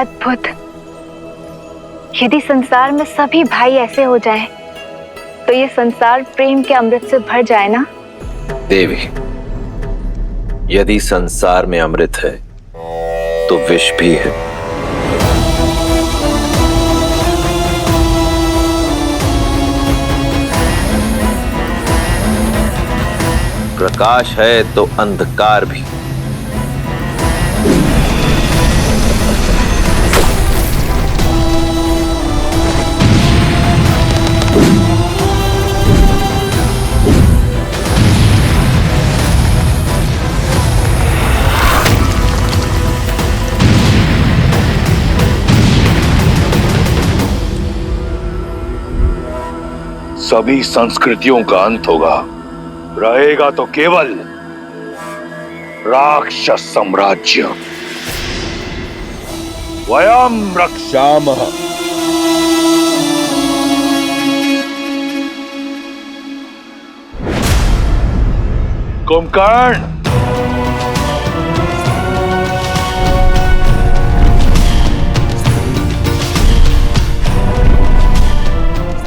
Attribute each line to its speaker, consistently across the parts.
Speaker 1: अद्भुत। यदि संसार में सभी भाई ऐसे हो जाएं, तो ये संसार प्रेम के अमृत से भर जाए ना।
Speaker 2: देवी, यदि संसार में अमृत है तो विष भी है। प्रकाश है तो अंधकार भी।
Speaker 3: सभी संस्कृतियों का अंत होगा, रहेगा तो केवल राक्षस साम्राज्य। वयम रक्षामः। कुंभकर्ण,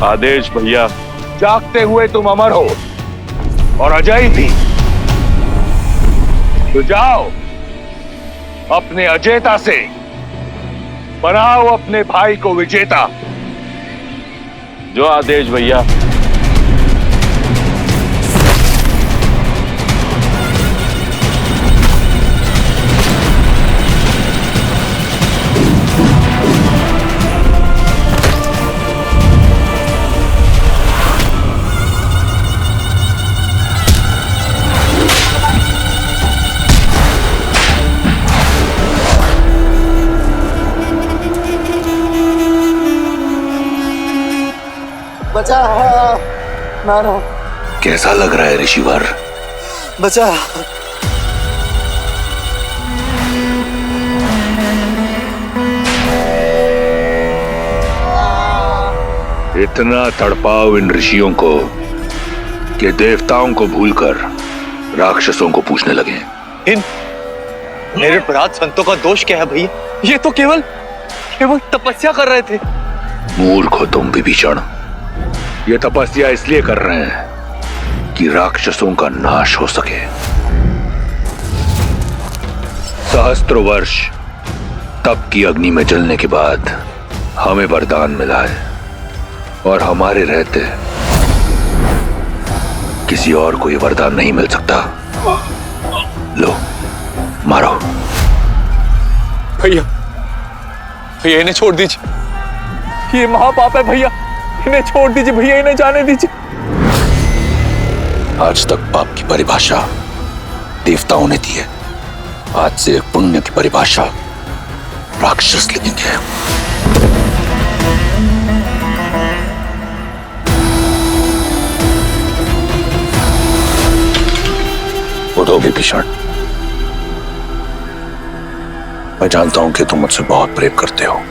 Speaker 3: आदेश भैया। जागते हुए तुम अमर हो और अजय भी। तो जाओ, अपने अजेता से बनाओ अपने भाई को विजेता। जो आदेश भैया।
Speaker 4: बचा, मारो।
Speaker 3: कैसा लग रहा है ऋषिवर?
Speaker 4: बचा।
Speaker 3: इतना तड़पाओ इन ऋषियों को कि देवताओं को भूलकर राक्षसों को पूछने लगे।
Speaker 4: इन मेरे अपराध संतों का दोष क्या है भैया? ये तो केवल तपस्या कर रहे थे।
Speaker 3: मूर्ख हो तुम विभीषण। ये तपस्या इसलिए कर रहे हैं कि राक्षसों का नाश हो सके। सहस्त्र वर्ष तप की अग्नि में जलने के बाद हमें वरदान मिला है, और हमारे रहते किसी और को ये वरदान नहीं मिल सकता। लो, मारो।
Speaker 4: भैया, भैया इन्हें छोड़ दीजिए। ये महापाप है भैया, इन्हें छोड़ दीजिए भैया, इन्हें जाने दीजिए।
Speaker 3: आज तक पाप की परिभाषा देवताओं ने दी है, आज से पुण्य की परिभाषा राक्षस लिखेंगे। उठो विभीषण, मैं जानता हूं कि तुम मुझसे बहुत प्रेम करते हो,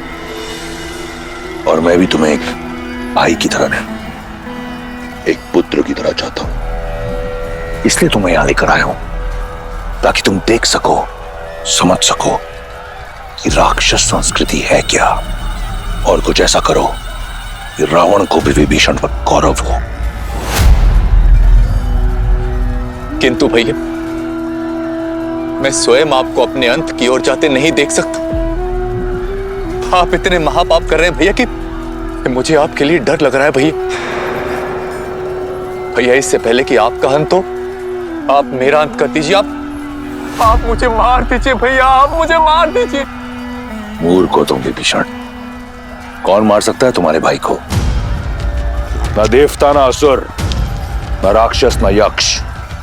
Speaker 3: और मैं भी तुम्हें एक भाई की तरह नहीं, एक पुत्र की तरह चाहता हूं। इसलिए तुम्हें यहां लेकर आया हूं, ताकि तुम देख सको, समझ सको कि राक्षस संस्कृति है क्या, और कुछ ऐसा करो कि रावण को भी विभीषण पर गौरव हो।
Speaker 4: किंतु भैया, मैं स्वयं आपको अपने अंत की ओर जाते नहीं देख सकता। आप इतने महापाप कर रहे हैं भैया कि मुझे आपके लिए डर लग रहा है भैया। भैया, इससे पहले कि आपका अंत हो, आप मेरा अंत कर दीजिए। आप मुझे मार दीजिए भैया, आप मुझे मार दीजिए।
Speaker 3: मूर्ख हो तुम विभीषण। कौन मार सकता है तुम्हारे भाई को? न देवता, न असुर, न राक्षस, न यक्ष,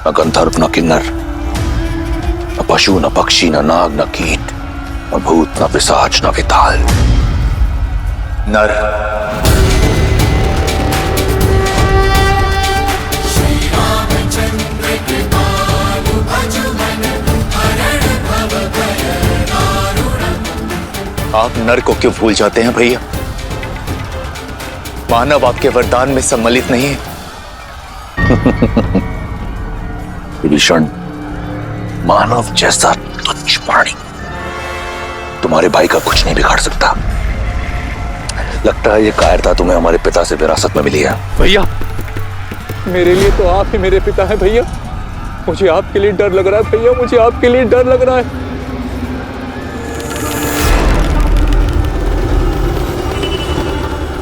Speaker 3: न गंधर्व, न किन्नर, न पशु, न पक्षी, न नाग, न कीट, न भूत, न पिशाच, न विताल, नर।
Speaker 4: आप नर को क्यों भूल जाते हैं भैया? मानव आपके वरदान में सम्मिलित नहीं है। विभीषण,
Speaker 3: मानव जैसा तुच्छ प्राणी तुम्हारे भाई का कुछ नहीं बिगाड़ सकता। लगता है ये कायरता तुम्हें हमारे पिता से विरासत में मिली है।
Speaker 4: भैया, मेरे लिए तो आप ही मेरे पिता हैं भैया। मुझे आपके लिए डर लग रहा है भैया, मुझे आपके लिए डर लग रहा है।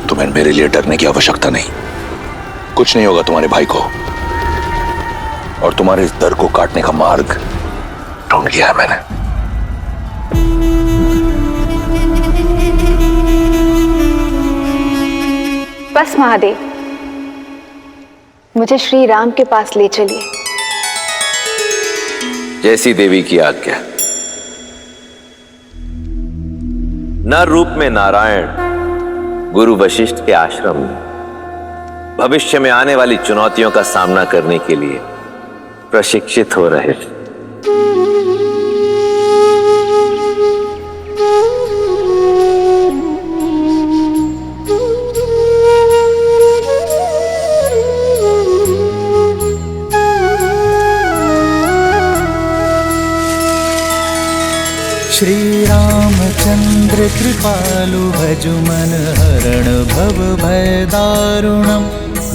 Speaker 3: तुम्हें मेरे लिए डरने की आवश्यकता नहीं। कुछ नहीं होगा तुम्हारे भाई को, और तुम्हारे इस डर को काटने का मार्ग ढूंढ लिया है मैंने।
Speaker 1: बस महादेव, मुझे श्री राम के पास ले चलिए।
Speaker 2: जैसी देवी की आज्ञा। न रूप में नारायण गुरु वशिष्ठ के आश्रम में भविष्य में आने वाली चुनौतियों का सामना करने के लिए प्रशिक्षित हो रहे थे।
Speaker 5: श्री रामचंद्र कृपालु भजु मन हरण भव भय दारुणम।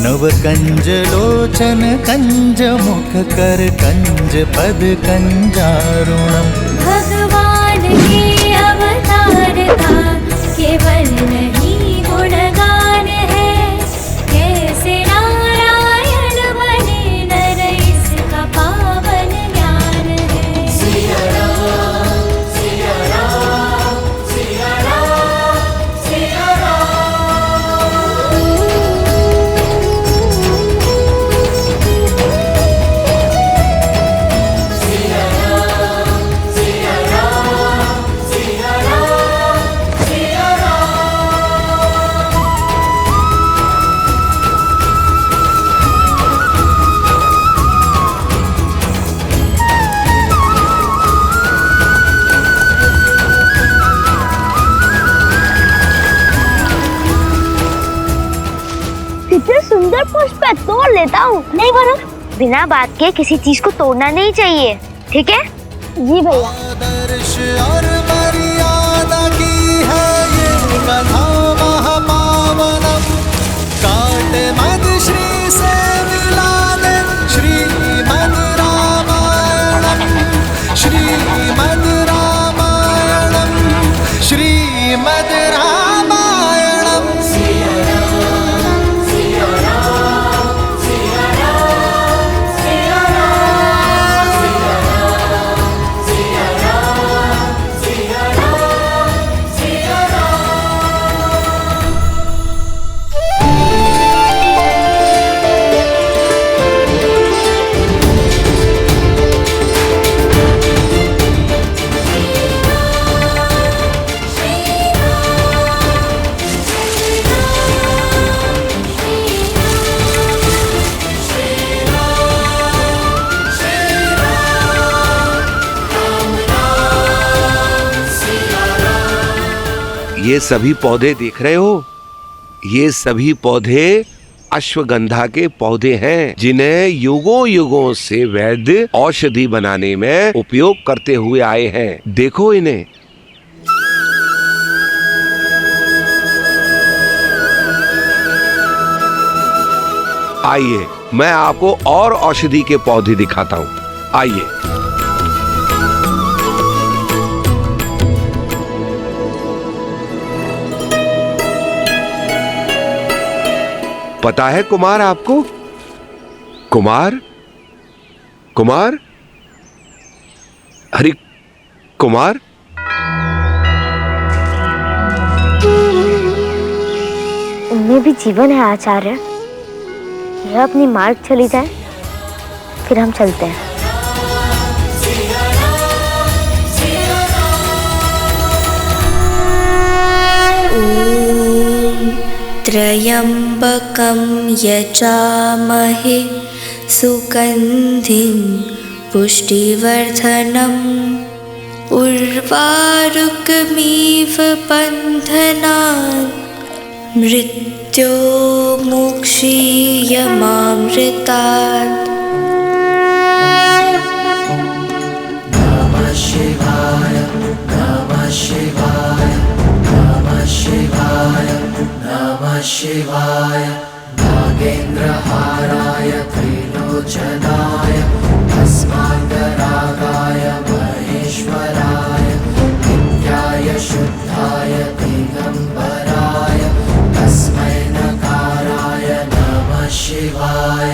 Speaker 5: नव कंज लोचन कंज मुख कर कंज पद कंजारुणम।
Speaker 6: भगवान के अवतार था केवल नहीं गुणगान है। कैसे नारायण बने नर इसका पावन ज्ञान है। सिया राम सिया राम सिया राम सिया
Speaker 7: कितने सुंदर पुष्प है, तोड़ लेता हूँ। नहीं वरुण, बिना बात के किसी चीज को तोड़ना नहीं चाहिए, ठीक है? जी भैया।
Speaker 5: आदर्श और मर्यादा की है ये कथा महापावनम। काट मद श्री से मिला दे श्रीमद् रामायणम। श्रीमद् रामायणम श्रीमद् रामायणम।
Speaker 8: ये सभी पौधे देख रहे हो? ये सभी पौधे अश्वगंधा के पौधे हैं, जिन्हें युगों युगों से वैद्य औषधि बनाने में उपयोग करते हुए आए हैं। देखो इन्हें। आइए, मैं आपको और औषधि के पौधे दिखाता हूँ। आइए। पता है कुमार आपको? कुमार? कुमार? अरे कुमार?
Speaker 7: उनमें भी जीवन है आचार्य। यह अपनी मार्ग चली जाए, फिर हम चलते हैं।
Speaker 6: त्र्यम्बकं यजामहे सुगन्धिं पुष्टिवर्धनम् उर्वारुकमिव बन्धनान् मृत्योर्मुक्षीयमामृतात्।
Speaker 5: नमः शिवाय नमः शिवाय। शिवाय नागेन्द्रहाराय त्रिलोचनाय भस्माङ्गरागाय महेश्वराय नित्याय शुद्धाय दिगम्बराय तस्मै नकाराय नमः शिवाय।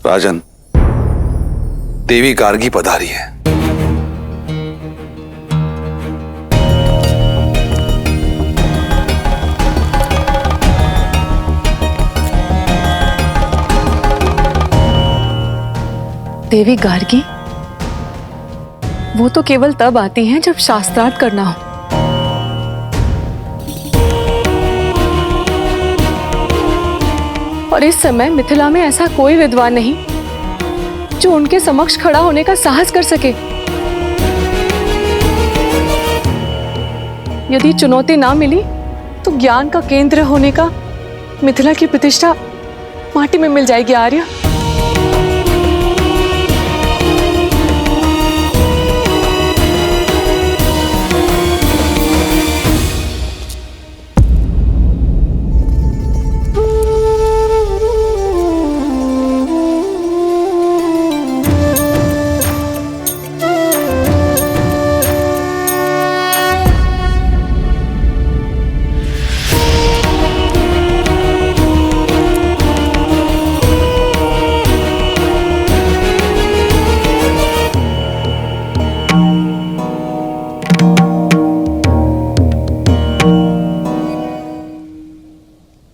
Speaker 3: राजन, देवी गार्गी पधारी है।
Speaker 9: देवी गार्गी? वो तो केवल तब आती हैं जब शास्त्रार्थ करना हो। और इस समय मिथिला में ऐसा कोई विद्वान नहीं जो उनके समक्ष खड़ा होने का साहस कर सके। यदि चुनौती ना मिली तो ज्ञान का केंद्र होने का मिथिला की प्रतिष्ठा माटी में मिल जाएगी। आर्य,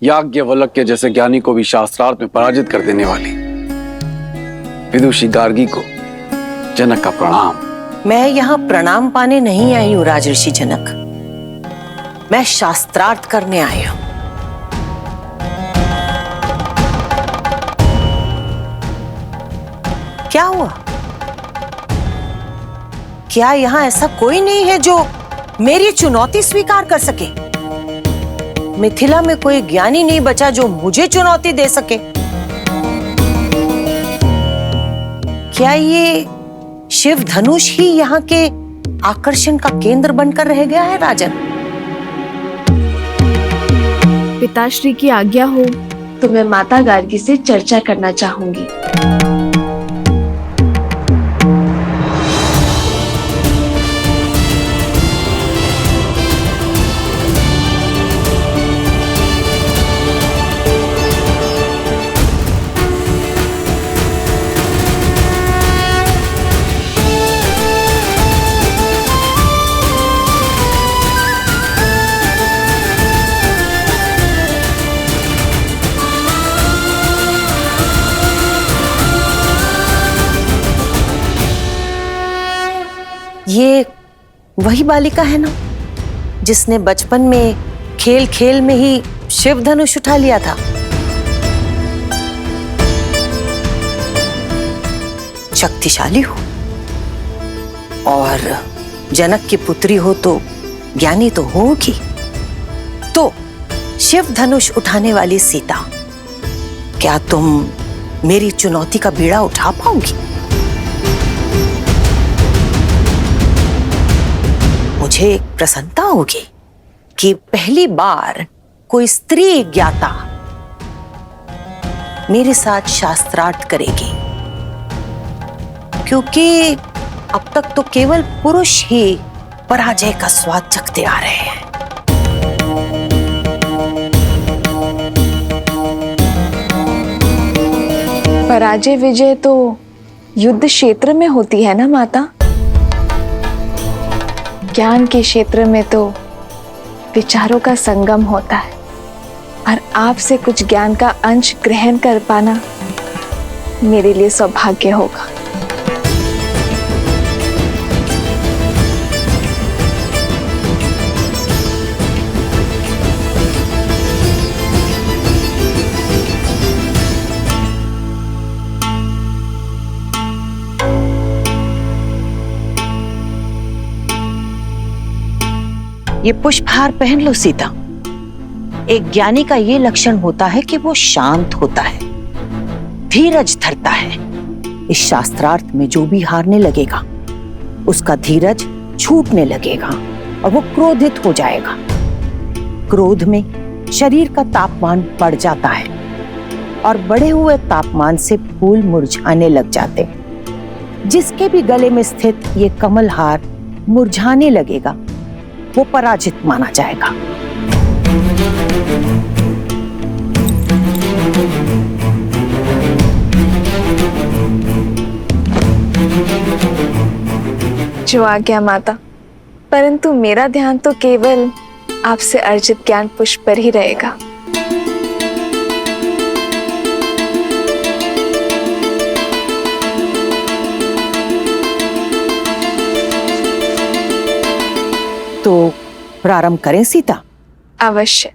Speaker 10: याज्ञवल्क्य जैसे ज्ञानी को भी शास्त्रार्थ में पराजित कर देने वाली विदुषी गार्गी को जनक का प्रणाम।
Speaker 11: मैं यहाँ प्रणाम पाने नहीं आई हूँ राजऋषि जनक, मैं शास्त्रार्थ करने आई हूँ। क्या हुआ? क्या यहाँ ऐसा कोई नहीं है जो मेरी चुनौती स्वीकार कर सके? मिथिला में कोई ज्ञानी नहीं बचा जो मुझे चुनौती दे सके। क्या ये शिव धनुष ही यहाँ के आकर्षण का केंद्र बनकर रह गया है राजन?
Speaker 12: पिताश्री की आज्ञा हो तो मैं माता गार्गी से चर्चा करना चाहूंगी।
Speaker 11: ये वही बालिका है ना जिसने बचपन में खेल खेल में ही शिव धनुष उठा लिया था? शक्तिशाली हो और जनक की पुत्री हो तो ज्ञानी तो होगी। तो शिव धनुष उठाने वाली सीता, क्या तुम मेरी चुनौती का बीड़ा उठा पाओगी? मुझे एक प्रसन्नता होगी कि पहली बार कोई स्त्री ज्ञाता मेरे साथ शास्त्रार्थ करेगी, क्योंकि अब तक तो केवल पुरुष ही पराजय का स्वाद चखते आ रहे हैं।
Speaker 12: पराजय विजय तो युद्ध क्षेत्र में होती है ना माता। ज्ञान के क्षेत्र में तो विचारों का संगम होता है, और आपसे कुछ ज्ञान का अंश ग्रहण कर पाना मेरे लिए सौभाग्य होगा।
Speaker 11: ये पुष्पहार पहन लो सीता। एक ज्ञानी का ये लक्षण होता है कि वो शांत होता है, धीरज धरता है। इस शास्त्रार्थ में जो भी हारने लगेगा उसका धीरज छूटने लगेगा और वो क्रोधित हो जाएगा। क्रोध में शरीर का तापमान बढ़ जाता है और बढ़े हुए तापमान से फूल मुरझाने लग जाते। जिसके भी गले में स्थित ये कमल हार मुरझाने लगेगा वो पराजित माना जाएगा।
Speaker 12: जो आज्ञा माता, परंतु मेरा ध्यान तो केवल आपसे अर्जित ज्ञान पुष्प पर ही रहेगा।
Speaker 11: तो प्रारंभ करें सीता?
Speaker 12: अवश्य।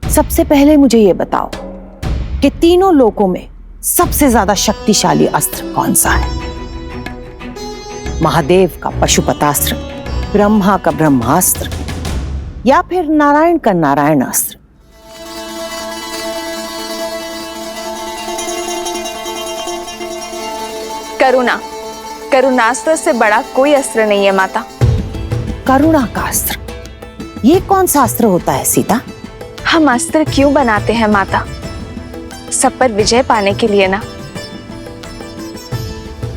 Speaker 11: सबसे पहले मुझे ये बताओ कि तीनों लोकों में सबसे ज्यादा शक्तिशाली अस्त्र कौन सा है? महादेव का पशुपतास्त्र, ब्रह्मा का ब्रह्मास्त्र, या फिर नारायण का नारायण अस्त्र?
Speaker 12: करुणा, करुणास्त्र से बड़ा कोई अस्त्र नहीं है माता।
Speaker 11: करुणा का अस्त्र, ये कौन सा अस्त्र होता है सीता?
Speaker 12: हम अस्त्र क्यों बनाते हैं माता? सब पर विजय पाने के लिए ना।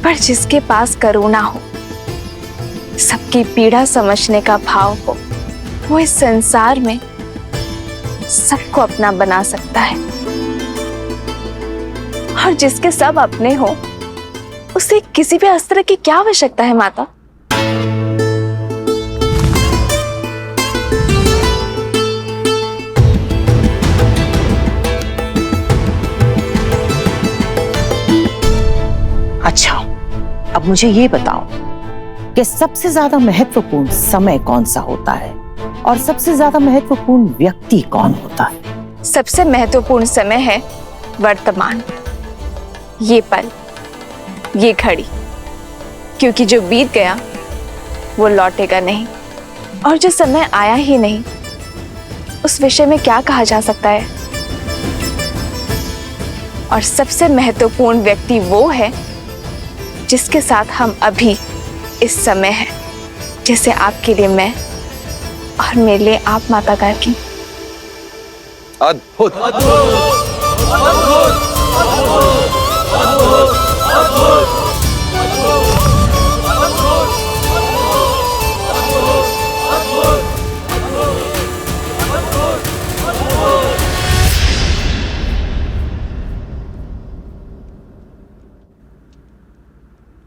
Speaker 12: पर जिसके पास करुणा हो, सबकी पीड़ा समझने का भाव हो, वो इस संसार में सबको अपना बना सकता है। और जिसके सब अपने हो, उसे किसी भी अस्त्र की क्या आवश्यकता है माता?
Speaker 11: अच्छा, अब मुझे ये बताओ कि सबसे ज्यादा महत्वपूर्ण समय कौन सा होता है और सबसे ज्यादा महत्वपूर्ण व्यक्ति कौन होता है?
Speaker 12: सबसे महत्वपूर्ण समय है वर्तमान, ये पल, ये घड़ी, क्योंकि जो बीत गया वो लौटेगा नहीं, और जो समय आया ही नहीं उस विषय में क्या कहा जा सकता है। और सबसे महत्वपूर्ण व्यक्ति वो है जिसके साथ हम अभी इस समय हैं, जैसे आपके लिए मैं और मेरे लिए आप माता गार्गी।
Speaker 4: अद्भुत,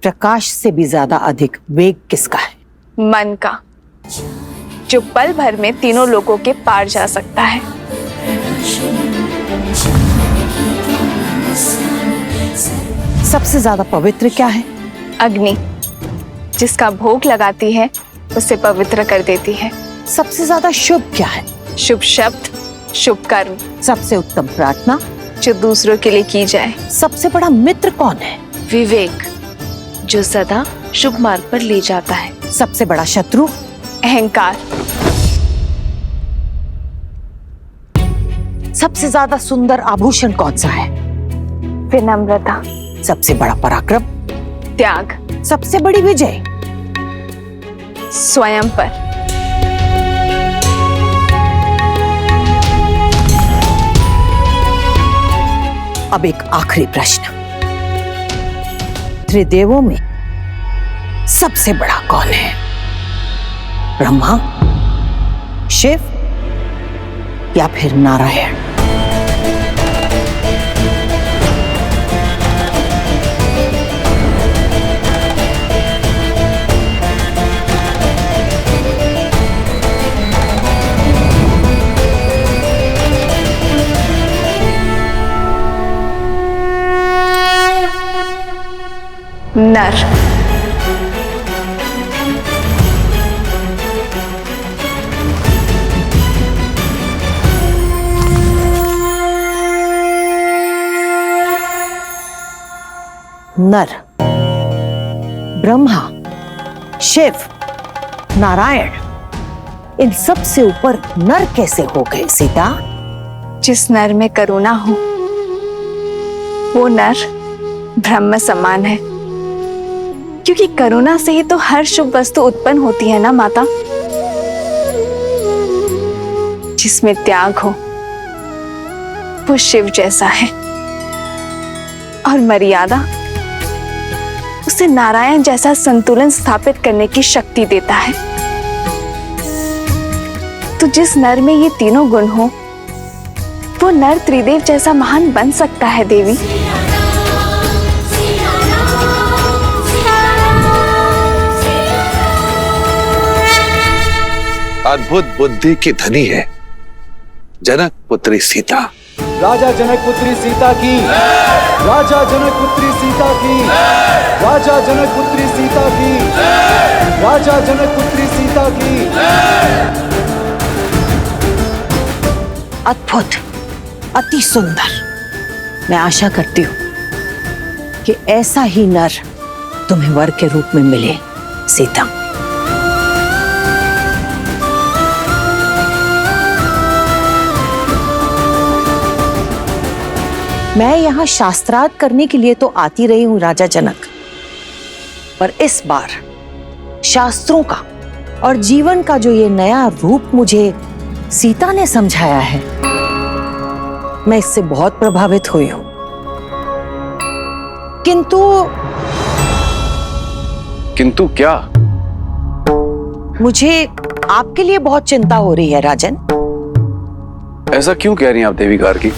Speaker 11: प्रकाश से भी ज्यादा अधिक वेग किसका है?
Speaker 12: मन का, जो पल भर में तीनों लोगों के पार जा सकता है।
Speaker 11: सबसे ज्यादा पवित्र क्या है?
Speaker 12: अग्नि, जिसका भोग लगाती है उसे पवित्र कर देती है।
Speaker 11: सबसे ज्यादा शुभ क्या है?
Speaker 12: शुभ शब्द, शुभ कर्म।
Speaker 11: सबसे उत्तम प्रार्थना
Speaker 12: जो दूसरों के लिए की जाए।
Speaker 11: सबसे बड़ा मित्र कौन है?
Speaker 12: विवेक, जो सदा शुभ मार्ग पर ले जाता है।
Speaker 11: सबसे बड़ा शत्रु?
Speaker 12: अहंकार।
Speaker 11: सबसे ज्यादा सुंदर आभूषण कौन सा है?
Speaker 12: विनम्रता।
Speaker 11: सबसे बड़ा पराक्रम?
Speaker 12: त्याग।
Speaker 11: सबसे बड़ी विजय?
Speaker 12: स्वयं पर।
Speaker 11: अब एक आखिरी प्रश्न, त्रिदेवों में सबसे बड़ा कौन है? ब्रह्मा, शिव या फिर नारायण?
Speaker 12: नर।
Speaker 11: नर, ब्रह्मा, शिव, नारायण, इन सब से ऊपर नर कैसे हो गए सीता?
Speaker 12: जिस नर में करुणा हो वो नर ब्रह्म समान है, क्योंकि करुणा से ही तो हर शुभ वस्तु उत्पन्न होती है ना माता। जिसमें त्याग हो वो शिव जैसा है, और मर्यादा उसे नारायण जैसा संतुलन स्थापित करने की शक्ति देता है। तो जिस नर में ये तीनों गुण हो वो नर त्रिदेव जैसा महान बन सकता है देवी।
Speaker 3: अद्भुत बुद्धि की धनी है जनक पुत्री सीता।
Speaker 5: राजा जनक पुत्री सीता की, राजा जनक पुत्री सीता की, राजा जनक पुत्री सीता की, राजा जनक पुत्री सीता की।
Speaker 11: अद्भुत, अति सुंदर। मैं आशा करती हूँ कि ऐसा ही नर तुम्हें वर के रूप में मिले सीता। मैं यहाँ शास्त्रार्थ करने के लिए तो आती रही हूँ राजा जनक, पर इस बार शास्त्रों का और जीवन का जो ये नया रूप मुझे सीता ने समझाया है, मैं इससे बहुत प्रभावित हुई हूं।
Speaker 10: किंतु क्या?
Speaker 11: मुझे आपके लिए बहुत चिंता हो रही है राजन।
Speaker 10: ऐसा क्यों कह रही हैं आप देवी गार्गी?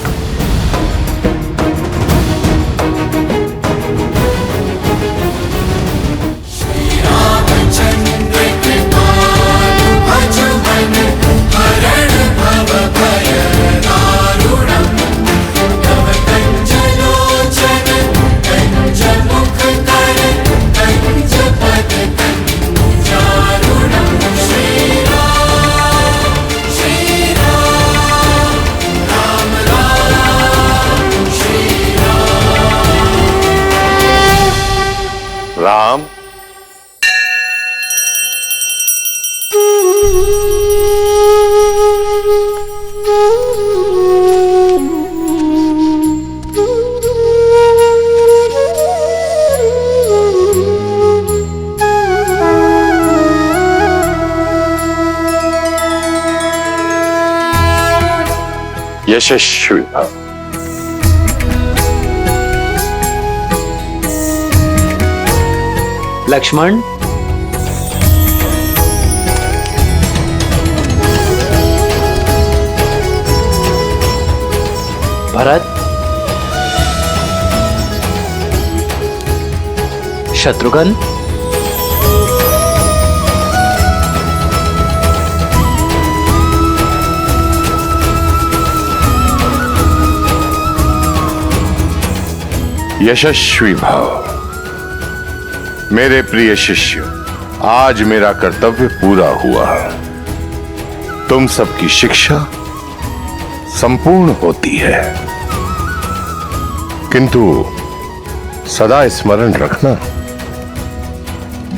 Speaker 3: राम, यशस्वी भव।
Speaker 13: लक्ष्मण, भरत, शत्रुघ्न,
Speaker 3: यशस्वी भव मेरे प्रिय शिष्यों। आज मेरा कर्तव्य पूरा हुआ। तुम सबकी शिक्षा संपूर्ण होती है, किंतु सदा स्मरण रखना,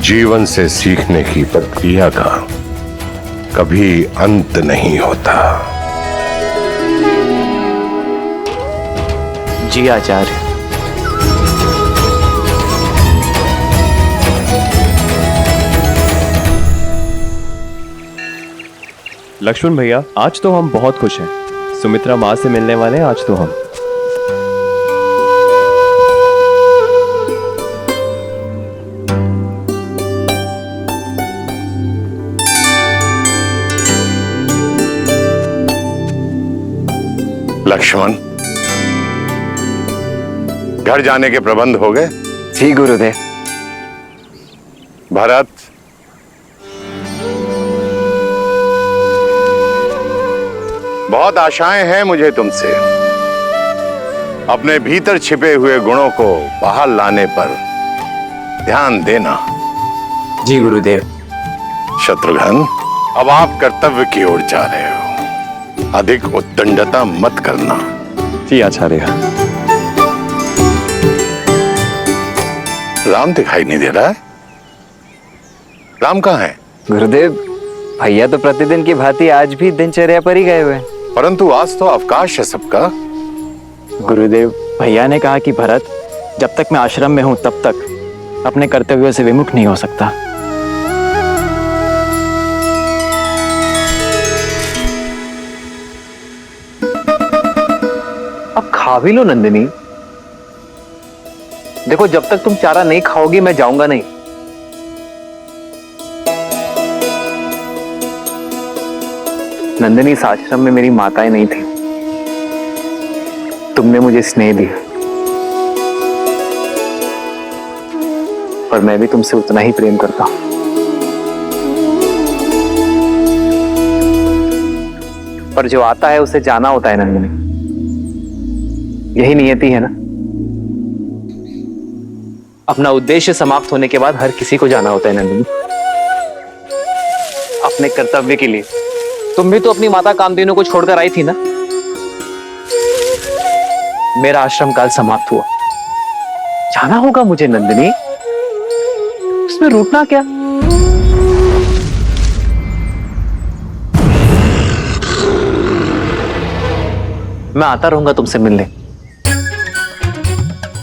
Speaker 3: जीवन से सीखने की प्रक्रिया का कभी अंत नहीं होता।
Speaker 13: जी आचार्य।
Speaker 14: लक्ष्मण भैया, आज तो हम बहुत खुश हैं। सुमित्रा माँ से मिलने वाले हैं आज तो हम।
Speaker 3: लक्ष्मण, घर जाने के प्रबंध हो गए?
Speaker 10: जी गुरुदेव।
Speaker 3: भरत, बहुत आशाएं हैं मुझे तुमसे। अपने भीतर छिपे हुए गुणों को बाहर लाने पर ध्यान देना।
Speaker 13: जी गुरुदेव।
Speaker 3: शत्रुघ्न, अब आप कर्तव्य की ओर जा रहे हो, अधिक उद्दंडता मत करना।
Speaker 14: जी आचार्य।
Speaker 3: राम दिखाई नहीं दे रहा है। राम कहाँ है?
Speaker 13: गुरुदेव, भैया तो प्रतिदिन की भांति आज भी दिनचर्या पर ही गए हुए हैं।
Speaker 3: परंतु आज तो अवकाश है सबका।
Speaker 13: गुरुदेव, भैया ने कहा कि भरत, जब तक मैं आश्रम में हूं तब तक अपने कर्तव्यों से विमुख नहीं हो सकता।
Speaker 15: अब खा भी लो नंदिनी। देखो, जब तक तुम चारा नहीं खाओगी मैं जाऊंगा नहीं। नंदिनी, इस आश्रम में मेरी माताएं नहीं थी। तुमने मुझे स्नेह दिया, और मैं भी तुमसे उतना ही प्रेम करता हूं। पर जो आता है उसे जाना होता है नंदिनी, यही नियति है ना। अपना उद्देश्य समाप्त होने के बाद हर किसी को जाना होता है नंदिनी, अपने कर्तव्य के लिए। तुम भी तो अपनी माता कामधेनु को छोड़कर आई थी ना। मेरा आश्रम काल समाप्त हुआ, जाना होगा मुझे नंदिनी, उसमें रूठना क्या। मैं आता रहूंगा तुमसे मिलने।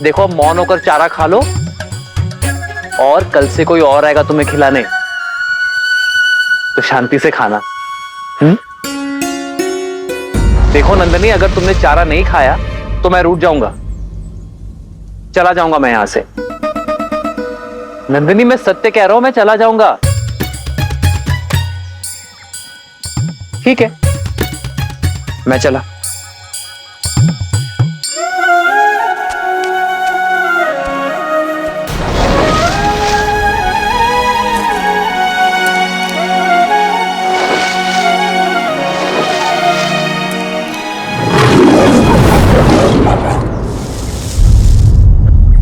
Speaker 15: देखो, अब मौन होकर चारा खा लो, और कल से कोई और आएगा तुम्हें खिलाने तो शांति से खाना। देखो नंदनी, अगर तुमने चारा नहीं खाया तो मैं रूठ जाऊंगा, चला जाऊंगा मैं यहां से। नंदनी, मैं सत्य कह रहा हूं, मैं चला जाऊंगा। ठीक है, मैं चला।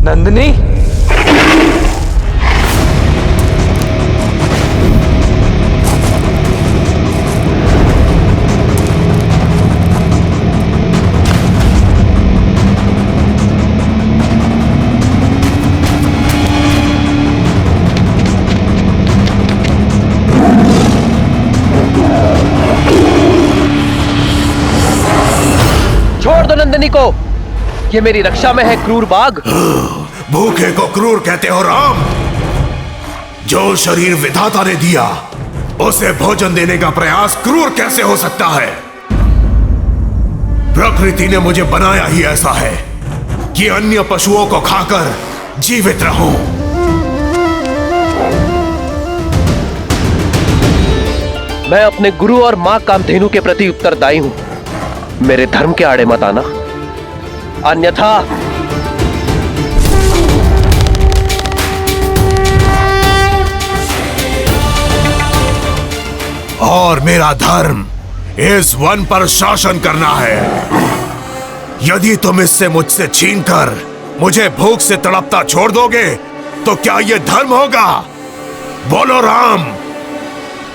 Speaker 15: नंदिनी, छोड़ दो नंदिनी को, ये मेरी रक्षा में है क्रूर बाघ।
Speaker 3: भूखे को क्रूर कहते हो राम? जो शरीर विधाता ने दिया उसे भोजन देने का प्रयास क्रूर कैसे हो सकता है? प्रकृति ने मुझे बनाया ही ऐसा है कि अन्य पशुओं को खाकर जीवित रहूं।
Speaker 15: मैं अपने गुरु और मां कामधेनु के प्रति उत्तरदायी हूं। मेरे धर्म के आड़े मत आना, अन्यथा
Speaker 3: और मेरा धर्म इस वन पर शासन करना है। यदि तुम इससे मुझसे छीनकर मुझे भूख से तड़पता छोड़ दोगे तो क्या यह धर्म होगा? बोलो राम,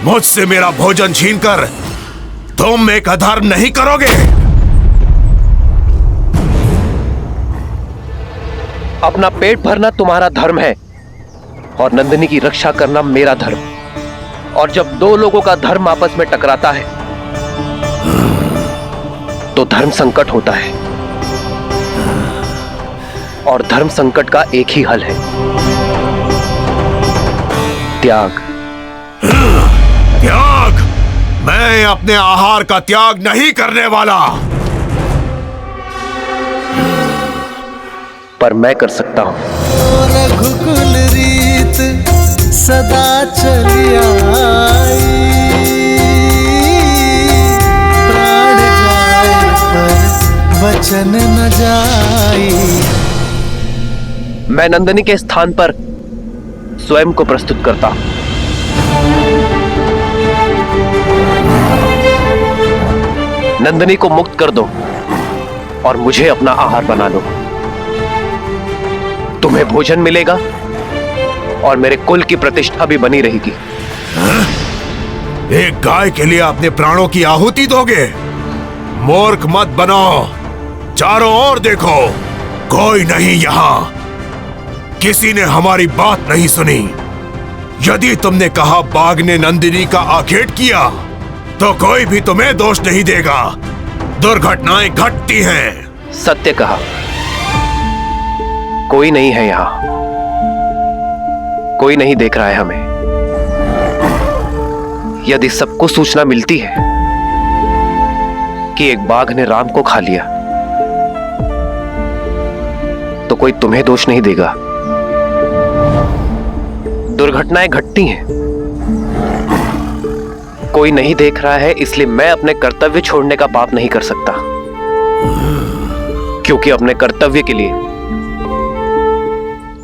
Speaker 3: मुझसे मेरा भोजन छीनकर तुम एक अधर्म नहीं करोगे?
Speaker 15: अपना पेट भरना तुम्हारा धर्म है और नंदिनी की रक्षा करना मेरा धर्म। और जब दो लोगों का धर्म आपस में टकराता है तो धर्म संकट होता है, और धर्म संकट का एक ही हल है, त्याग।
Speaker 3: त्याग? मैं अपने आहार का त्याग नहीं करने वाला।
Speaker 15: पर मैं कर सकता हूं।
Speaker 5: रघुकुल रीत सदा चली आई, प्राण जाए पर वचन न जाई।
Speaker 15: मैं नंदिनी के स्थान पर स्वयं को प्रस्तुत करता हूं। नंदिनी को मुक्त कर दो और मुझे अपना आहार बना लो। तुम्हें भोजन मिलेगा और मेरे कुल की प्रतिष्ठा भी बनी रहेगी।
Speaker 3: एक गाय के लिए अपने प्राणों की आहुति दोगे? मूर्ख मत बनो। चारों ओर देखो, कोई नहीं यहाँ। किसी ने हमारी बात नहीं सुनी। यदि तुमने कहा बाघ ने नंदिनी का आखेट किया तो कोई भी तुम्हें दोष नहीं देगा। दुर्घटनाएं घटती हैं।
Speaker 15: सत्य कहा, कोई नहीं है यहां, कोई नहीं देख रहा है हमें। यदि सबको सूचना मिलती है कि एक बाघ ने राम को खा लिया तो कोई तुम्हें दोष नहीं देगा। दुर्घटनाएं घटती हैं, कोई नहीं देख रहा है, इसलिए मैं अपने कर्तव्य छोड़ने का पाप नहीं कर सकता, क्योंकि अपने कर्तव्य के लिए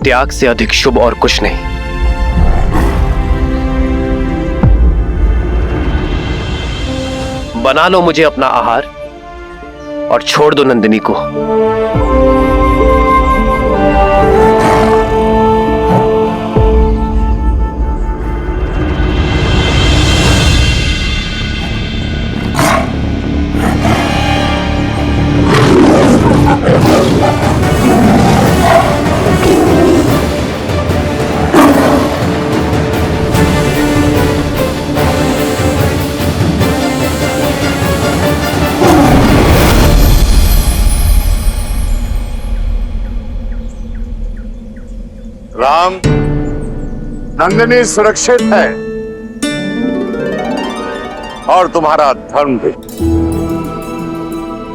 Speaker 15: त्याग से अधिक शुभ और कुछ नहीं। बना लो मुझे अपना आहार और छोड़ दो नंदिनी को।
Speaker 3: राम, नंदिनी सुरक्षित है और तुम्हारा धर्म भी।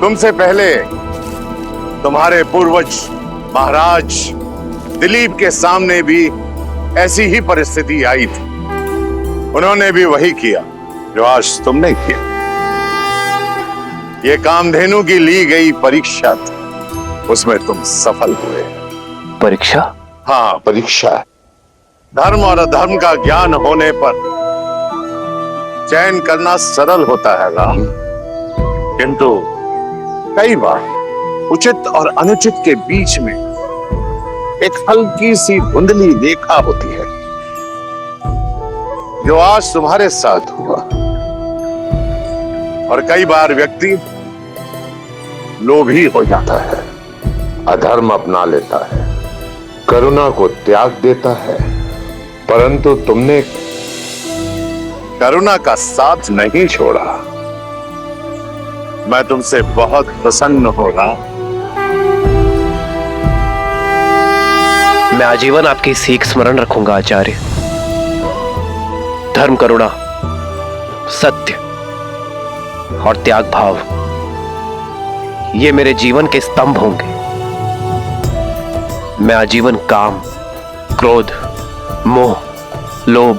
Speaker 3: तुमसे पहले तुम्हारे पूर्वज महाराज दिलीप के सामने भी ऐसी ही परिस्थिति आई थी। उन्होंने भी वही किया जो आज तुमने किया। ये कामधेनु की ली गई परीक्षा थी, उसमें तुम सफल हुए।
Speaker 15: परीक्षा?
Speaker 3: हाँ, परीक्षा। धर्म और अधर्म का ज्ञान होने पर चयन करना सरल होता है राम, किंतु कई बार उचित और अनुचित के बीच में एक हल्की सी धुंधली रेखा होती है, जो आज तुम्हारे साथ हुआ। और कई बार व्यक्ति लोभी हो जाता है, अधर्म अपना लेता है, करुणा को त्याग देता है, परंतु तुमने करुणा का साथ नहीं छोड़ा। मैं तुमसे बहुत प्रसन्न हो रहा।
Speaker 15: मैं आजीवन आपकी सीख स्मरण रखूंगा आचार्य। धर्म, करुणा, सत्य और त्याग भाव, ये मेरे जीवन के स्तंभ होंगे। मैं आजीवन काम, क्रोध, मोह, लोभ,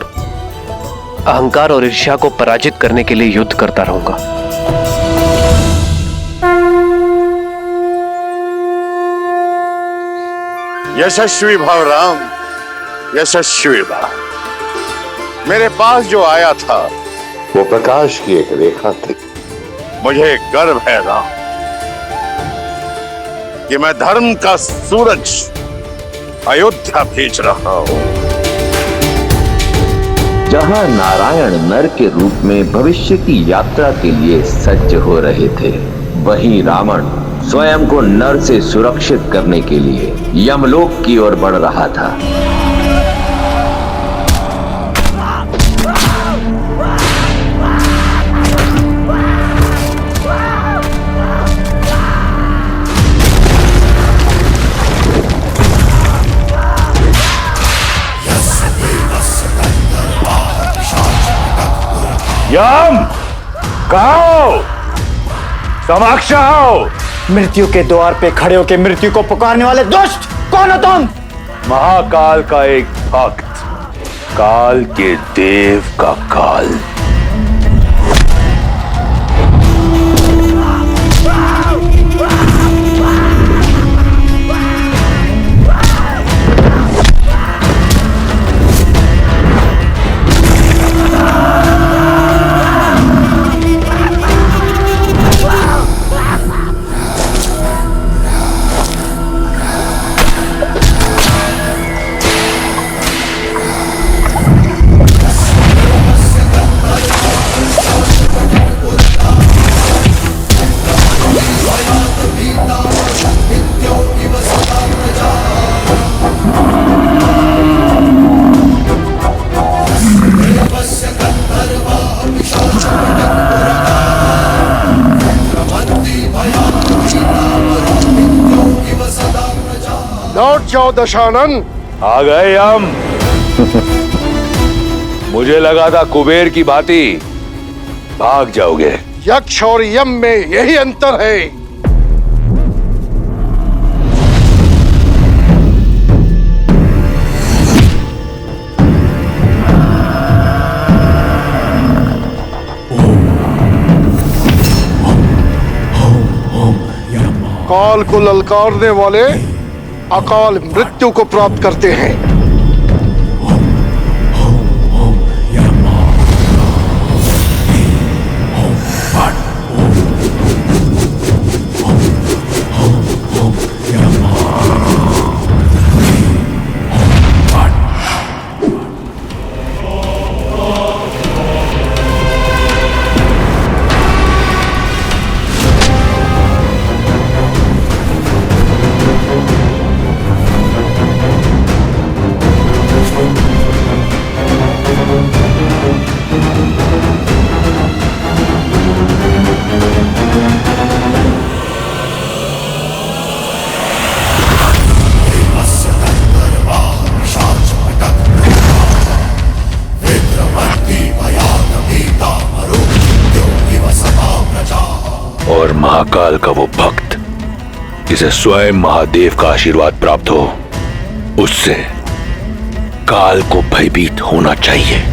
Speaker 15: अहंकार और ईर्ष्या को पराजित करने के लिए युद्ध करता रहूंगा।
Speaker 3: यशस्वी भव राम, यशस्वी भव। मेरे पास जो आया था वो प्रकाश की एक रेखा थी। मुझे गर्व है राम कि मैं धर्म का सूरज अयोध्या भेज रहा हूं।
Speaker 2: जहां नारायण नर के रूप में भविष्य की यात्रा के लिए सज्ज हो रहे थे, वहीं रावण स्वयं को नर से सुरक्षित करने के लिए यमलोक की ओर बढ़ रहा था।
Speaker 3: यम, कहाँ हो? समक्ष आओ।
Speaker 13: मृत्यु के द्वार पे खड़े होकर मृत्यु को पुकारने वाले दुष्ट, कौन हो तुम?
Speaker 3: महाकाल का एक भक्त, काल के देव का काल।
Speaker 16: लौट जाओ दशानन।
Speaker 3: आ गए हम। मुझे लगा था कुबेर की भांति भाग जाओगे।
Speaker 16: यक्ष और यम में यही अंतर है। काल को ललकारने वाले अकाल मृत्यु को प्राप्त करते हैं।
Speaker 3: और महाकाल का वो भक्त जिसे स्वयं महादेव का आशीर्वाद प्राप्त हो, उससे काल को भयभीत होना चाहिए।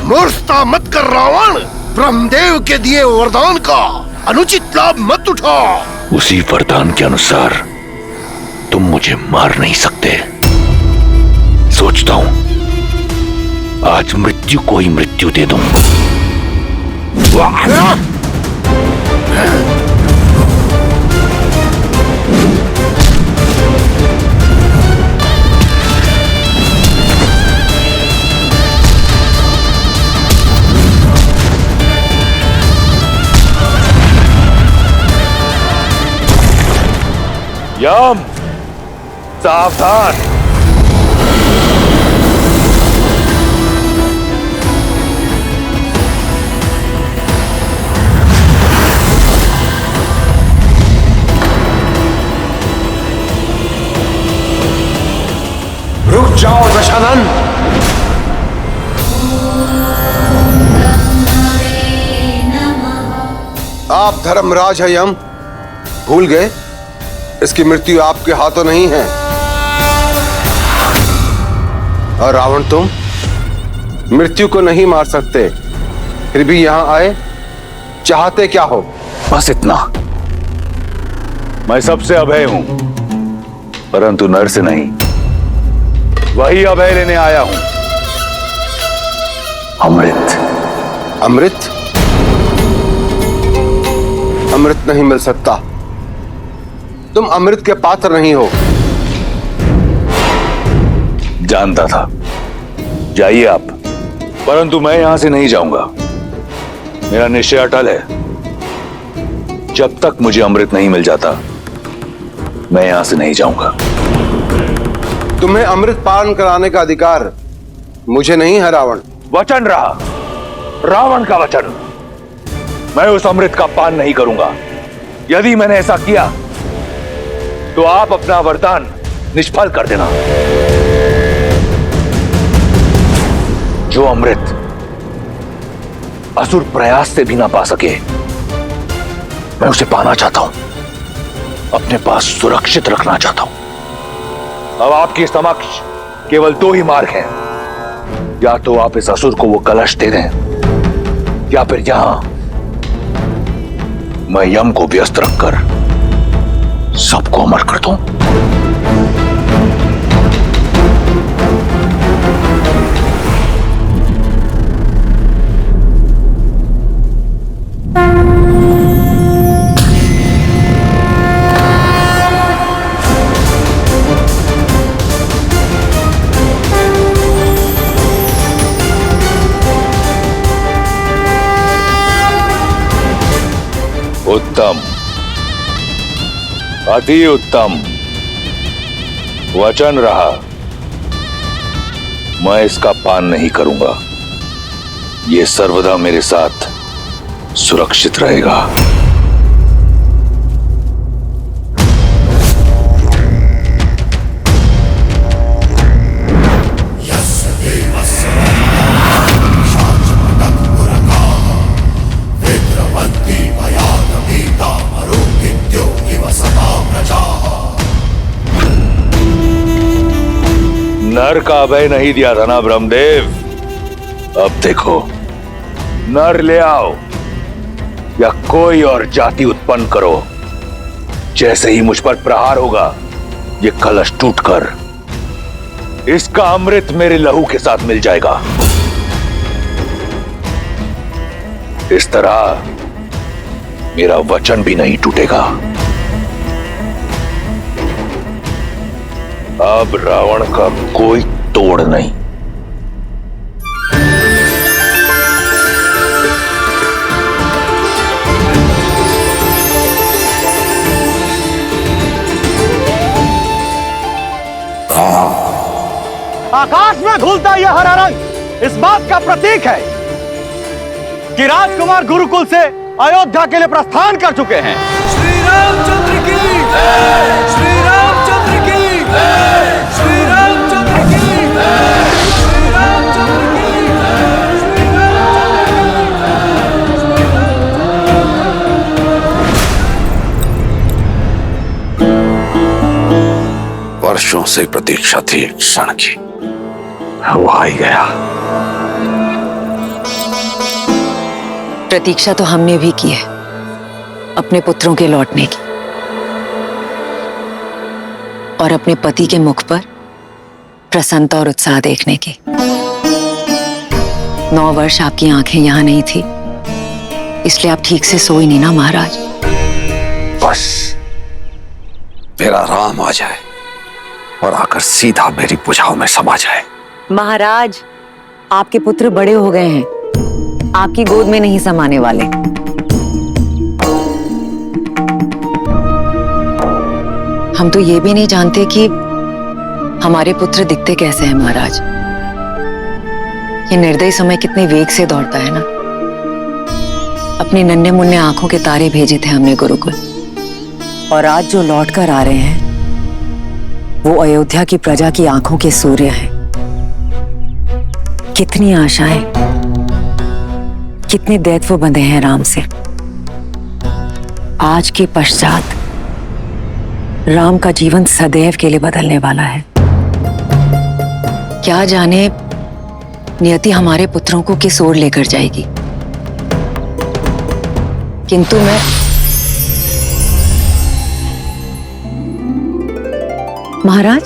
Speaker 16: मूर्खता मत कर रावण। ब्रह्मदेव के दिए वरदान का अनुचित लाभ मत उठा।
Speaker 3: उसी वरदान के अनुसार तुम मुझे मार नहीं सकते। सोचता हूं आज मृत्यु को ही मृत्यु दे दूं। यम, सावधान।
Speaker 16: रुक जाओ दशानन। आप धर्मराज है यम, भूल गए इसकी मृत्यु आपके हाथों नहीं है। और रावण तुम मृत्यु को नहीं मार सकते, फिर भी यहां आए, चाहते क्या हो?
Speaker 10: बस इतना
Speaker 3: मैं सबसे अभय हूं, परंतु नर से नहीं। वही अभय लेने आया हूं, अमृत।
Speaker 16: अमृत? अमृत नहीं मिल सकता। तुम अमृत के पात्र नहीं हो।
Speaker 3: जानता था। जाइए आप, परंतु मैं यहां से नहीं जाऊंगा। मेरा निश्चय अटल है। जब तक मुझे अमृत नहीं मिल जाता, मैं यहां से नहीं जाऊंगा।
Speaker 16: तुम्हें अमृत पान कराने का अधिकार मुझे नहीं है रावण।
Speaker 3: वचन रहा, रावण का वचन। मैं उस अमृत का पान नहीं करूंगा। यदि मैंने ऐसा किया तो आप अपना वरदान निष्फल कर देना। जो अमृत असुर प्रयास से भी ना पा सके, मैं उसे पाना चाहता हूं, अपने पास सुरक्षित रखना चाहता हूं। अब आपके समक्ष केवल दो ही मार्ग हैं। या तो आप इस असुर को वो कलश दे दें, या फिर यहां मैं यम को व्यस्त रखकर सबको अमर कर दूं। उत्तम, अति उत्तम। वचन रहा, मैं इसका पान नहीं करूंगा। यह सर्वदा मेरे साथ सुरक्षित रहेगा। नर का अभय नहीं दिया था ना ब्रह्मदेव? अब देखो, नर ले आओ या कोई और जाति उत्पन्न करो, जैसे ही मुझ पर प्रहार होगा, ये कलश टूटकर इसका अमृत मेरे लहू के साथ मिल जाएगा। इस तरह मेरा वचन भी नहीं टूटेगा। अब रावण का कोई तोड़ नहीं।
Speaker 5: आकाश में झूलता यह हरा रंग इस बात का प्रतीक है कि राजकुमार गुरुकुल से अयोध्या के लिए प्रस्थान कर चुके हैं। श्री रामचंद्र की जय, श्री रामचंद्र की जय, श्री रामचंद्र की जय, श्री रामचंद्र की जय, श्री रामचंद्र की।
Speaker 3: वर्षों से प्रतीक्षा थी एक क्षण की, वो आ ही गया।
Speaker 11: प्रतीक्षा तो हमने भी की है, अपने पुत्रों के लौटने की, और अपने पति के मुख पर प्रसन्नता और उत्साह देखने की। 9 वर्ष आपकी आंखें यहां नहीं थी, इसलिए आप ठीक से सोई नहीं ना महाराज।
Speaker 3: बस मेरा राम आ जाए और आकर सीधा मेरी भुजाओं में समा जाए।
Speaker 11: महाराज, आपके पुत्र बड़े हो गए हैं, आपकी गोद में नहीं समाने वाले। हम तो ये भी नहीं जानते कि हमारे पुत्र दिखते कैसे हैं महाराज। ये निर्दयी समय कितने वेग से दौड़ता है ना। अपनी नन्हे मुन्ने आंखों के तारे भेजे थे हमने गुरुकुल, और आज जो लौट कर आ रहे हैं वो अयोध्या की प्रजा की आंखों के सूर्य हैं। कितनी आशाएं, कितने दैत्व बंधे हैं राम से। आज के पश्चात राम का जीवन सदैव के लिए बदलने वाला है। क्या जाने नियति हमारे पुत्रों को किस ओर लेकर जाएगी। किंतु महाराज,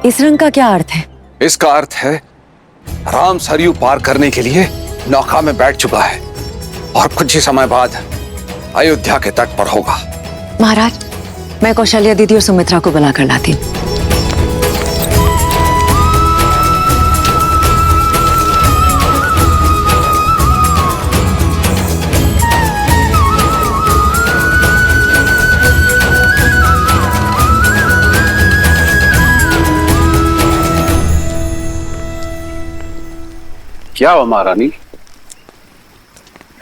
Speaker 11: इस रंग का क्या अर्थ है?
Speaker 10: इसका अर्थ है राम सरयू पार करने के लिए नौका में बैठ चुका है और कुछ ही समय बाद अयोध्या के तट पर होगा।
Speaker 11: महाराज, मैं कौशल्या दीदी और सुमित्रा को बुला कर लाती हूँ।
Speaker 10: क्या हुआ महारानी,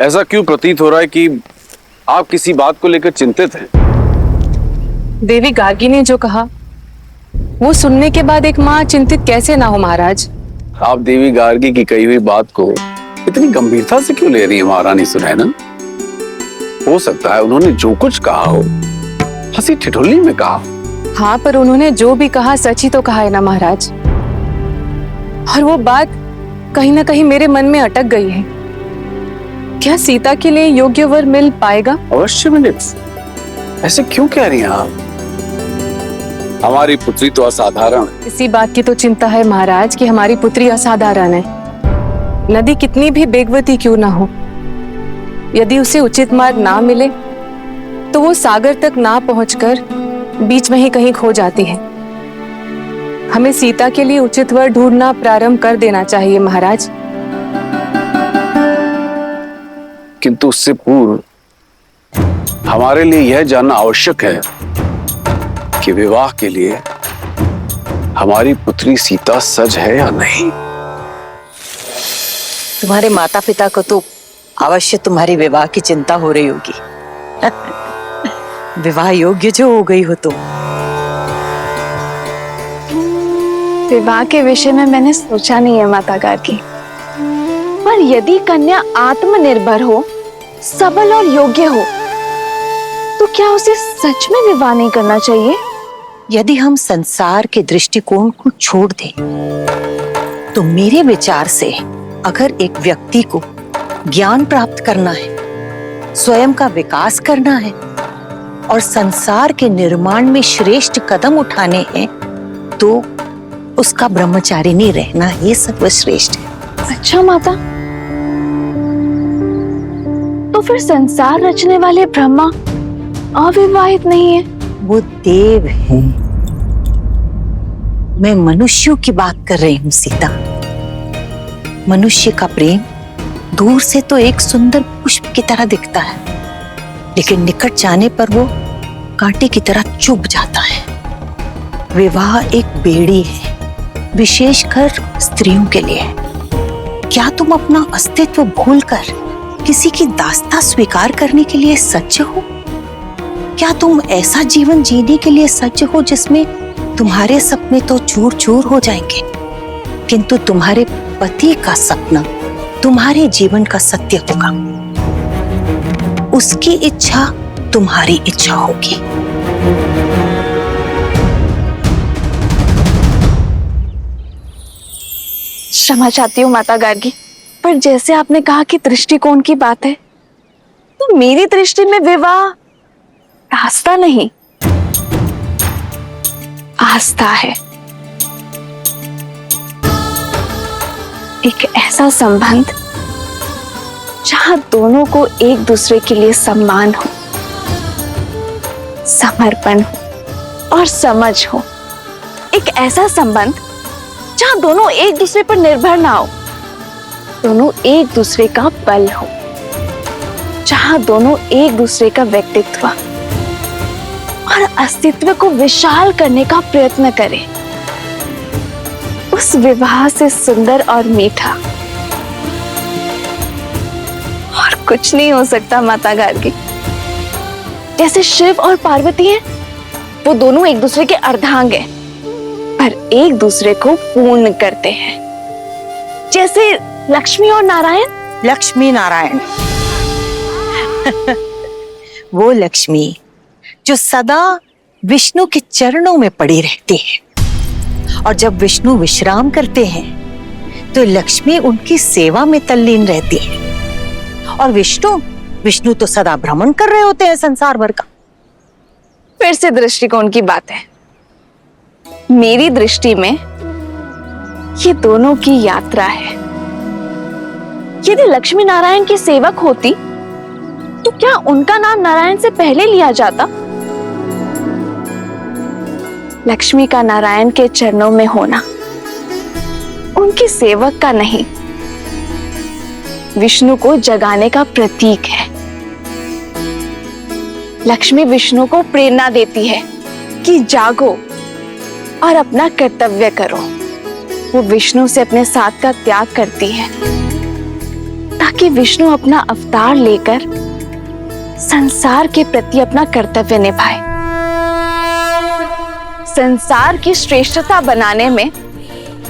Speaker 10: ऐसा क्यों प्रतीत हो रहा है कि आप किसी बात को लेकर चिंतित हैं?
Speaker 9: देवी गार्गी ने जो कहा वो सुनने के बाद एक माँ चिंतित कैसे ना हो महाराज।
Speaker 10: आप देवी गार्गी की कही हुई बात को इतनी गंभीरता से क्यों ले रही है महारानी सुनैना? हो सकता है उन्होंने जो कुछ कहा हो हंसी ठिठुल्ली में कहा।
Speaker 9: हाँ, पर उन्होंने जो भी कहा सच ही तो कहा है ना महाराज। और वो बात कहीं ना कहीं मेरे मन में अटक गई है। क्या सीता के लिए योग्य वर मिल पाएगा?
Speaker 10: अवश्य मिले। ऐसे क्यों कह रही हैं आप? हमारी पुत्री तो असाधारण है।
Speaker 9: इसी बात की तो चिंता है महाराज कि हमारी पुत्री असाधारण है। नदी कितनी भी बेगवती क्यों ना हो, यदि उसे उचित मार्ग ना मिले तो वो सागर तक ना पहुंचकर बीच में ही कहीं खो जाती है। हमें सीता के लिए उचित वर ढूंढना प्रारंभ कर देना चाहिए महाराज।
Speaker 10: किंतु उससे पूर्व हमारे लिए यह जानना आवश्यक है कि विवाह के लिए हमारी पुत्री सीता सज है या नहीं।
Speaker 11: तुम्हारे माता पिता को तो अवश्य तुम्हारी विवाह की चिंता हो रही होगी। विवाह योग्य जो हो गई हो तुम।
Speaker 12: विवाह के विषय में मैंने सोचा नहीं है माता गार्गी, पर यदि कन्या आत्मनिर्भर हो, सबल और योग्य हो, तो क्या उसे सच में विवाह नहीं करना चाहिए?
Speaker 11: यदि हम संसार के दृष्टिकोण को छोड़ दें तो मेरे विचार से अगर एक व्यक्ति को ज्ञान प्राप्त करना है, स्वयं का विकास करना है और संसार के निर्माण में श्रेष्ठ कदम उठाने हैं, तो उसका ब्रह्मचारिणी रहना ही सर्वश्रेष्ठ है।
Speaker 12: अच्छा माता, तो फिर संसार रचने वाले ब्रह्मा अविवाहित नहीं है?
Speaker 11: वो देव हैं। मैं मनुष्यों की बात कर रही हूँ सीता। मनुष्य का प्रेम दूर से तो एक सुंदर पुष्प की तरह दिखता है, लेकिन निकट जाने पर वो कांटे की तरह चुभ जाता है। विवाह एक बेड़ी है, विशेषकर स्त्रियों के लिए। क्या तुम अपना अस्तित्व भूलकर किसी की दास्ता स्वीकार करने के लिए सज्ज हो? क्या तुम ऐसा जीवन जीने के लिए सज्ज हो जिसमें तुम्हारे सपने तो चूर चूर हो जाएंगे, किंतु तुम्हारे पति का सपना तुम्हारे जीवन का सत्य होगा। उसकी इच्छा तुम्हारी इच्छा होगी।
Speaker 12: क्षमा चाहती हूँ माता गार्गी, पर जैसे आपने कहा कि दृष्टिकोण की बात है, तो मेरी दृष्टि में विवाह रास्ता नहीं, आस्था है। एक ऐसा संबंध जहां दोनों को एक दूसरे के लिए सम्मान हो, समर्पण हो और समझ हो। एक ऐसा संबंध जहां दोनों एक दूसरे पर निर्भर ना हो, दोनों एक दूसरे का बल हो, जहां दोनों एक दूसरे का व्यक्तित्व और अस्तित्व को विशाल करने का प्रयत्न करें। उस विवाह से सुंदर और मीठा और कुछ नहीं हो सकता माता गार्गी। जैसे शिव और पार्वती हैं, वो दोनों एक दूसरे के अर्धांग हैं, पर एक दूसरे को पूर्ण करते हैं। जैसे लक्ष्मी और नारायण।
Speaker 11: लक्ष्मी नारायण वो लक्ष्मी जो सदा विष्णु के चरणों में पड़ी रहती है, और जब विष्णु विश्राम करते हैं तो लक्ष्मी उनकी सेवा में तल्लीन रहती है। और विष्णु तो सदा भ्रमण कर रहे होते हैं संसार भर का।
Speaker 12: फिर से दृष्टिकोण की बात है। मेरी दृष्टि में ये दोनों की यात्रा है। यदि लक्ष्मी नारायण की सेवक होती तो क्या उनका नाम नारायण से पहले लिया जाता? लक्ष्मी का नारायण के चरणों में होना उनकी सेवक का नहीं, विष्णु को जगाने का प्रतीक है। लक्ष्मी विष्णु को प्रेरणा देती है कि जागो और अपना कर्तव्य करो। वो विष्णु से अपने साथ का त्याग करती है ताकि विष्णु अपना अवतार लेकर संसार के प्रति अपना कर्तव्य निभाए। संसार की श्रेष्ठता बनाने में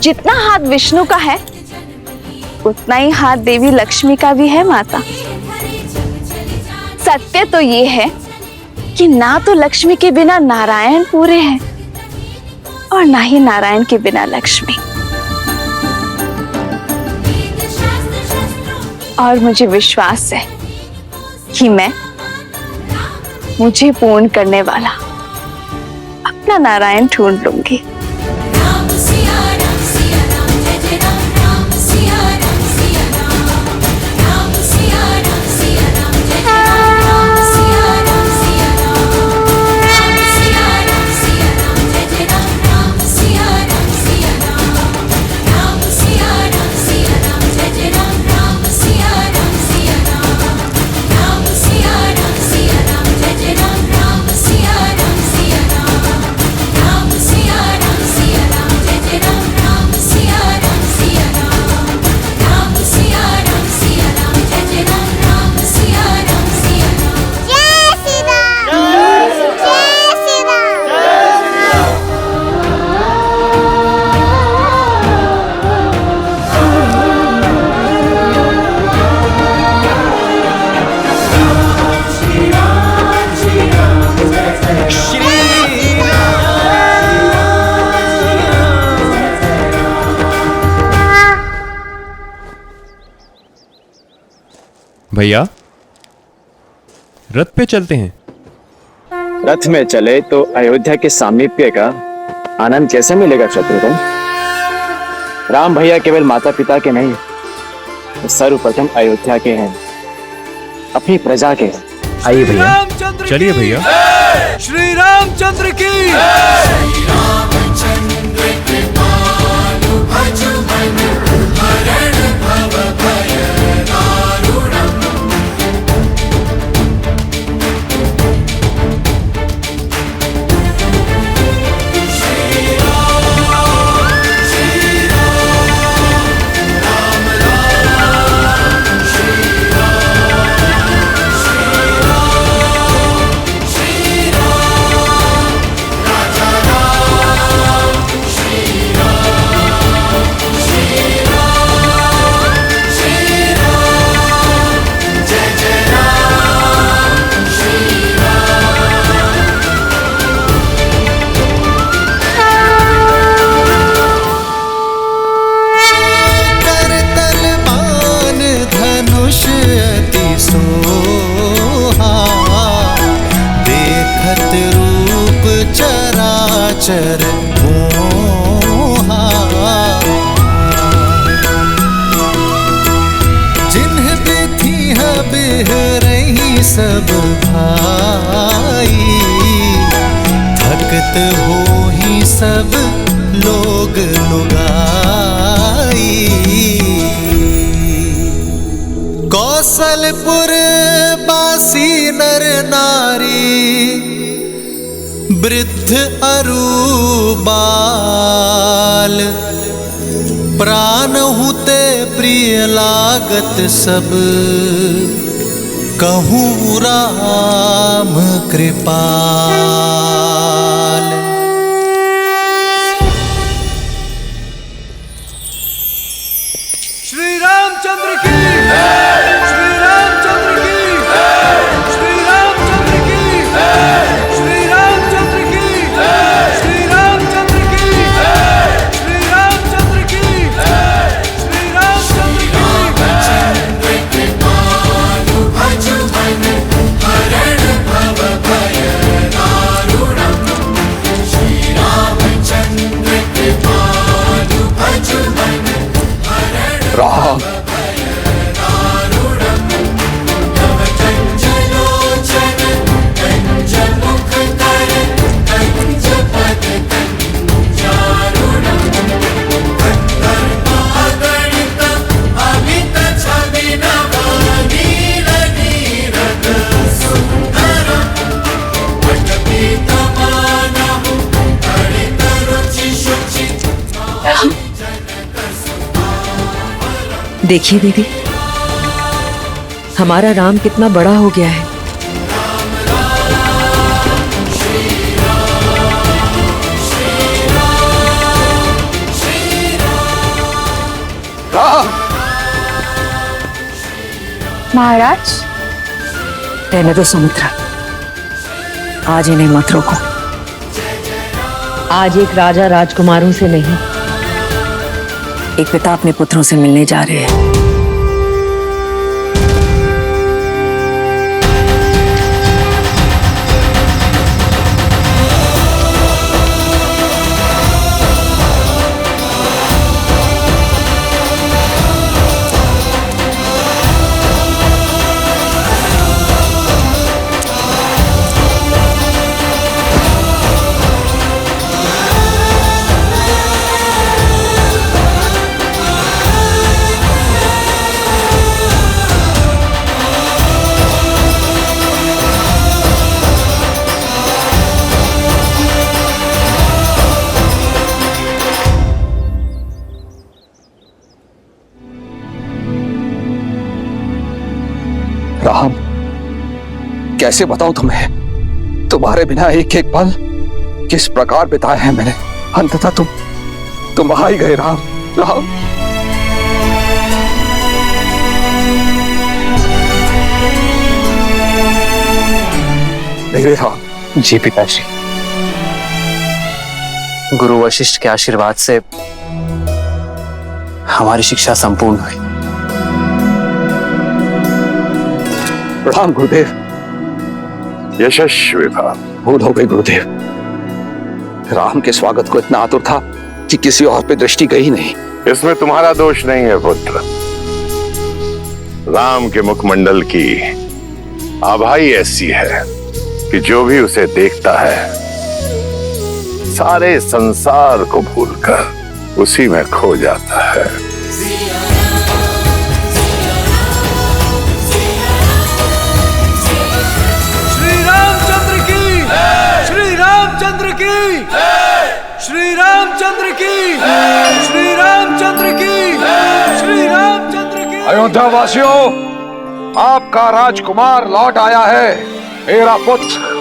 Speaker 12: जितना हाथ विष्णु का है उतना ही हाथ देवी लक्ष्मी का भी है माता। सत्य तो ये है कि ना तो लक्ष्मी के बिना नारायण पूरे हैं और ना ही नारायण के बिना लक्ष्मी। और मुझे विश्वास है कि मैं मुझे पूर्ण करने वाला अपना नारायण ढूंढ लूंगी।
Speaker 14: भैया रथ पे चलते हैं।
Speaker 13: रथ में चले तो अयोध्या के सामीप्य का आनंद कैसे मिलेगा शत्रुघ्न? राम भैया केवल माता पिता के नहीं, तो सर्वप्रथम अयोध्या के हैं, अपनी प्रजा के हैं। आइए भैया,
Speaker 14: चलिए भैया।
Speaker 5: श्री रामचंद्र की
Speaker 17: चर मोहा जिन्ह बिथी बिह रही सब भाई, थकत हो ही सब लोग लुगाई। कौशलपुर बासी नर नारी, वृद्ध अरु बाल, प्राण हुते प्रिय लागत सब, कहूँ राम कृपाल।
Speaker 5: श्री रामचंद्र की, श्री रामचंद्र की, श्री रामचंद्र की, श्री रामचंद्र की, श्री रामचंद्र की, श्री रामचंद्र की, श्री रामचंद्र की। कृपालु भजु मन हरण भव भय दारुणम्, श्री रामचंद्र
Speaker 11: देखिए दीदी, हमारा राम कितना बड़ा हो गया है।
Speaker 1: महाराज,
Speaker 11: रहने दो सुमित्रा, आज इन्हें मत रोको। आज एक राजा राजकुमारों से नहीं, एक पिता अपने पुत्रों से मिलने जा रहे हैं।
Speaker 10: राम, कैसे बताऊं तुम्हें, तुम्हारे बिना एक एक पल किस प्रकार बिताए हैं मैंने। अंततः तुम आ ही गए राम। राम, मेरे राम।
Speaker 13: जी पिताश्री, गुरु वशिष्ठ के आशीर्वाद से हमारी शिक्षा संपूर्ण हुई।
Speaker 10: प्रणाम गुरुदेव।
Speaker 3: यशस्वी भव।
Speaker 10: भूल हो गई गुरुदेव, राम के स्वागत को इतना आतुर था कि किसी और पे दृष्टि गई नहीं।
Speaker 3: इसमें तुम्हारा दोष नहीं है पुत्र। राम के मुखमंडल की आभाई ऐसी है कि जो भी उसे देखता है सारे संसार को भूलकर उसी में खो जाता है।
Speaker 17: श्री रामचंद्र की, श्री रामचंद्र की, श्री रामचंद्र की, श्री रामचंद्र की, श्री रामचंद्र की।
Speaker 3: अयोध्या वासियों, आपका राजकुमार लौट आया है, मेरा पुत्र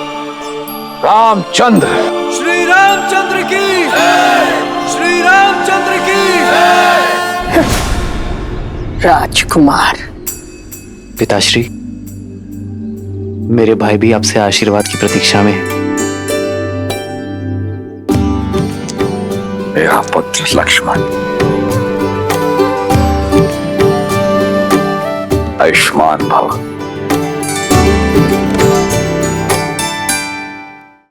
Speaker 3: रामचंद्र।
Speaker 17: श्री रामचंद्र की, श्री रामचंद्र की।
Speaker 11: राजकुमार।
Speaker 13: पिताश्री, मेरे भाई भी आपसे आशीर्वाद की प्रतीक्षा में है।
Speaker 3: मेरा पुत्र लक्ष्मण आयुष्मान भव।